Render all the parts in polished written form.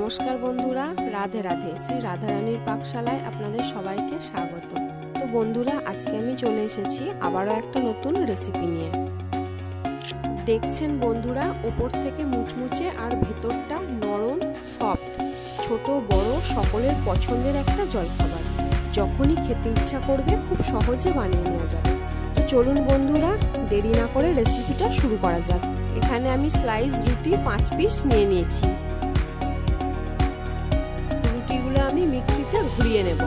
নমস্কার বন্ধুরা, রাধে রাধে। শ্রী রাধারানীর পাকশালায় আপনাদের সবাইকে স্বাগত। তো বন্ধুরা, আজকে আমি চলে এসেছি আবারও একটা নতুন রেসিপি নিয়ে। দেখছেন বন্ধুরা, ওপর থেকে মুচমুচে আর ভেতরটা নরম সফট, ছোট বড় সকলের পছন্দের একটা জলখাবার। যখনই খেতে ইচ্ছা করবে খুব সহজে বানিয়ে নেওয়া যাবে। তো চলুন বন্ধুরা, দেরি না করে রেসিপিটা শুরু করা যাক। এখানে আমি স্লাইস রুটি 5 পিস নিয়ে নিয়েছি। রুটিগুলো আমি মিক্সিতে ঘুরিয়ে নেব।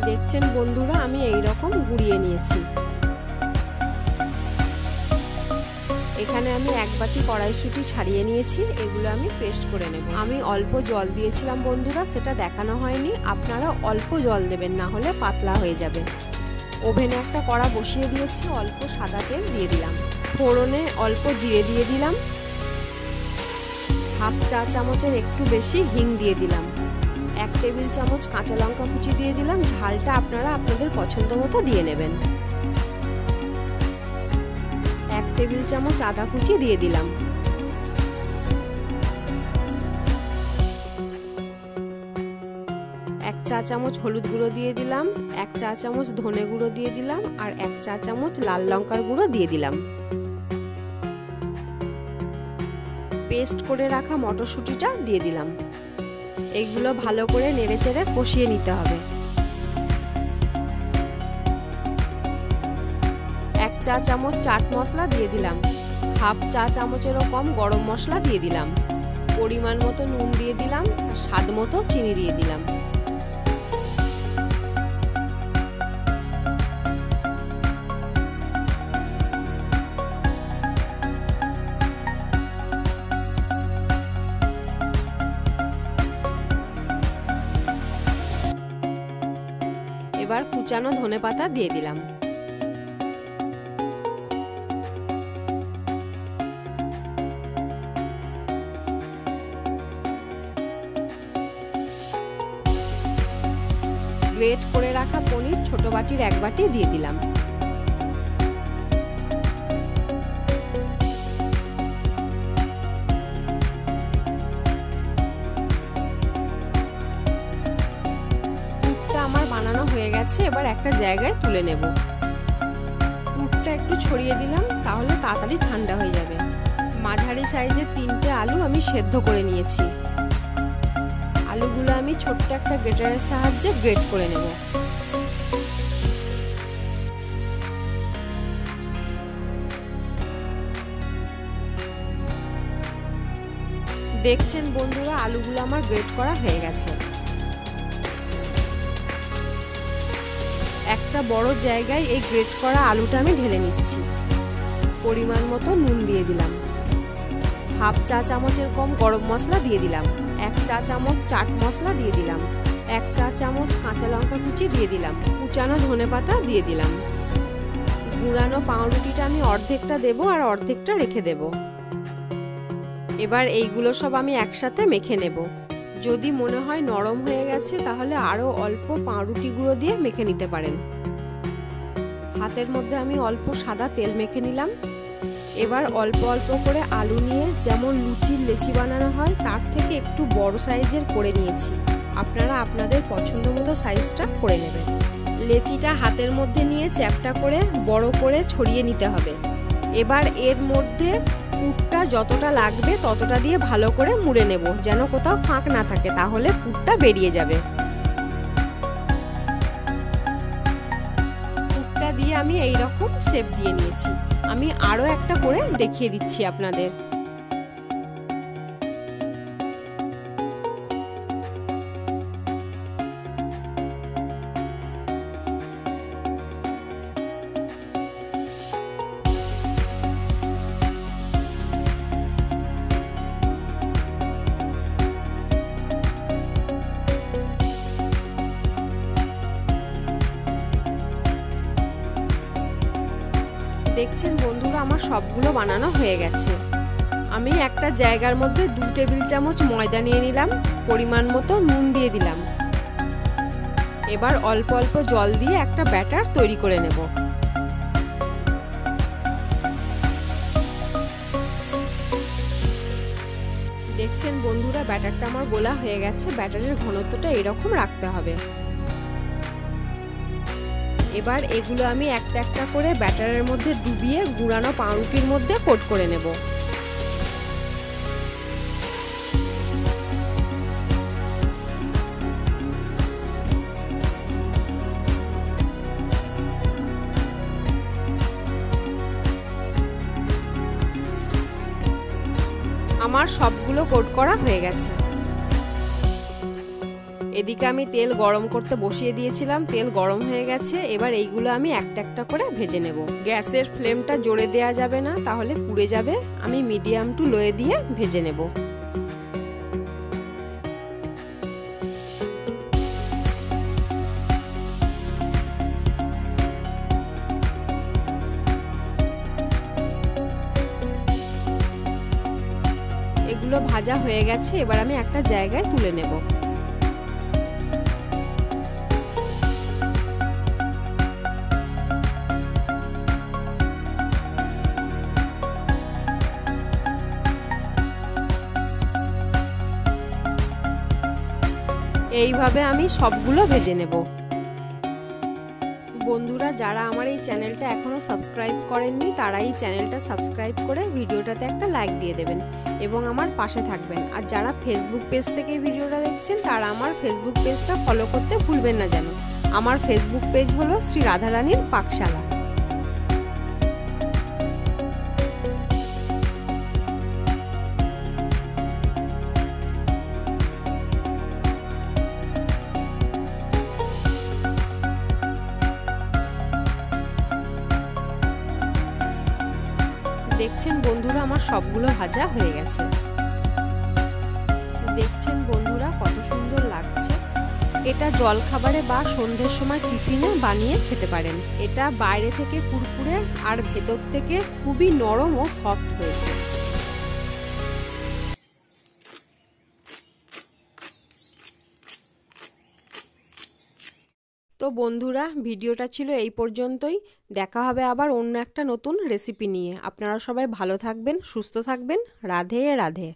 দেখছেন বন্ধুরা, আমি এই রকম গুঁড়িয়ে নিয়েছি। এখানে আমি 1 বাটি কড়াইশুঁটি ছাড়িয়ে নিয়েছি, এগুলো আমি পেস্ট করে নেব। আমি অল্প জল দিয়েছিলাম বন্ধুরা, সেটা দেখানো হয়নি। আপনারা অল্প জল দেবেন, না হলে পাতলা হয়ে যাবে। ওভেনে একটা কড়া বসিয়ে দিয়েছি, অল্প সাদা তেল দিয়ে দিলাম। ফোড়নে অল্প জিরে দিয়ে দিলাম, হাফ চা চামচের একটু বেশি হিং দিয়ে দিলাম, 1 টেবিল চামচ কাঁচা লঙ্কা কুচি দিয়ে দিলাম। ঝালটা আপনারা আপনাদের পছন্দ মতো দিয়ে নেবেন। 1 টেবিল চামচ আদা কুচি দিয়ে দিলাম। এক চা চামচ হলুদ গুঁড়ো দিয়ে দিলাম, 1 চা চামচ ধনে গুঁড়ো দিয়ে দিলাম, আর 1 চা চামচ লাল লঙ্কার গুঁড়ো দিয়ে দিলাম। পেস্ট করে রাখা মটরশুঁটিটা দিয়ে দিলাম। এইগুলো ভালো করে নেড়েচেড়ে কষিয়ে নিতে হবে। 1 চা চামচ চাট মশলা দিয়ে দিলাম, হাফ চা চামচেরও কম গরম মশলা দিয়ে দিলাম, পরিমাণ মতো নুন দিয়ে দিলাম, আর স্বাদ মতো চিনি দিয়ে দিলাম। এবার কুচানো ধনেপাতা দিয়ে দিলাম। গ্রেট করে রাখা পনির ছোট বাটির 1 বাটি দিয়ে দিলাম। আমার বানানো হয়ে গেছে, এবার একটা জায়গায় তুলে নেব। পুরটা একটু ছড়িয়ে দিলাম, তাহলে তাড়াতাড়ি ঠান্ডা হয়ে যাবে। মাঝারি সাইজের 3টে আলু আমি সেদ্ধ করে নিয়েছি। আলুগুলো আমি ছোট্ট একটা গ্রেটারের সাহায্যে গ্রেট করে নেব। দেখছেন বন্ধুরা, আলুগুলো আমার গ্রেট করা হয়ে গেছে। একটা বড় জায়গায় এই গ্রেট করা আলুটা আমি ঢেলে নিচ্ছি। পরিমাণ মতো নুন দিয়ে দিলাম, হাফ চা চামচের কম গরম মশলা দিয়ে দিলাম, 1 চা চামচ চাট মশলা দিয়ে দিলাম, 1 চা চামচ কাঁচা লঙ্কা কুচি দিয়ে দিলাম, কুচানো ধনেপাতা দিয়ে দিলাম। গুঁড়ানো পাউরুটিটা আমি অর্ধেকটা দেব আর অর্ধেকটা রেখে দেব। এবার এইগুলো সব আমি একসাথে মেখে নেব। যদি মনে হয় নরম হয়ে গেছে, তাহলে আরও অল্প পাউরুটি গুঁড়ো দিয়ে মেখে নিতে পারেন। হাতের মধ্যে আমি অল্প সাদা তেল মেখে নিলাম। এবার অল্প অল্প করে আলু নিয়ে, যেমন লুচির লেচি বানানো হয় তার থেকে একটু বড় সাইজের করে নিয়েছি। আপনারা আপনাদের পছন্দ মতো সাইজটা করে নেবেন। লেচিটা হাতের মধ্যে নিয়ে চ্যাপটা করে বড় করে ছড়িয়ে নিতে হবে। এবার এর মধ্যে পুরটা যতটা লাগবে ততটা দিয়ে ভালো করে মুড়ে নেব, যেন কোথাও ফাঁক না থাকে, তাহলে পুরটা বেরিয়ে যাবে। পুরটা দিয়ে আমি এই রকম শেপ দিয়ে নিয়েছি। আমি আরো একটা করে দেখিয়ে দিচ্ছি আপনাদের। দেখছেন বন্ধুরা, আমার সবগুলো বানানো হয়ে গেছে। আমি একটা জায়গার মধ্যে 2 টেবিল চামচ ময়দা নিয়ে নিলাম, পরিমাণ মতো নুন দিয়ে দিলাম। এবার অল্প অল্প জল দিয়ে একটা ব্যাটার তৈরি করে নেব। দেখছেন বন্ধুরা, ব্যাটারটা আমার গোলা হয়ে গেছে। ব্যাটারের ঘনত্বটা এরকম রাখতে হবে। এবার এগুলো আমি একটা একটা করে ব্যাটারের মধ্যে ডুবিয়ে গুঁড়ানো পাউরুটির মধ্যে কোট করে নেব। আমার সবগুলো কোট করা হয়ে গেছে। এদিকে আমি তেল গরম করতে বসিয়ে দিয়েছিলাম, তেল গরম হয়ে গেছে। এবার এইগুলো আমি একটা একটা করে ভেজে নেব। গ্যাসের ফ্লেমটা জোরে দেওয়া যাবে না, তাহলে পুড়ে যাবে। আমি মিডিয়াম টু লোয়ে দিয়ে ভেজে নেব। এগুলো ভাজা হয়ে গেছে, এবার আমি একটা জায়গায় তুলে নেব। এইভাবে আমি সবগুলো ভেজে নেব। বন্ধুরা, যারা আমার এই চ্যানেলটা এখনো সাবস্ক্রাইব করেননি তারা এই চ্যানেলটা সাবস্ক্রাইব করে ভিডিওটাতে একটা লাইক দিয়ে দেবেন এবং আমার পাশে থাকবেন। আর যারা ফেসবুক পেজ থেকে ভিডিওটা দেখছেন তারা আমার ফেসবুক পেজটা ফলো করতে ভুলবেন না যেন। আমার ফেসবুক পেজ হলো শ্রী রাধারানীর পাকশালা। দেখছেন বন্ধুরা, আমার সবগুলো ভাজা হয়ে গেছে। দেখছেন বন্ধুরা কত সুন্দর লাগছে। এটা জলখাবারে বা সন্ধ্যের সময় টিফিনে বানিয়ে খেতে পারেন। এটা বাইরে থেকে কুরকুরে আর ভেতর থেকে খুবই নরম ও সফট হয়েছে। তো বন্ধুরা, ভিডিওটা ছিল এই পর্যন্তই। দেখা হবে আবার অন্য একটা নতুন রেসিপি নিয়ে। আপনারা সবাই ভালো থাকবেন, সুস্থ থাকবেন। রাধে রাধে।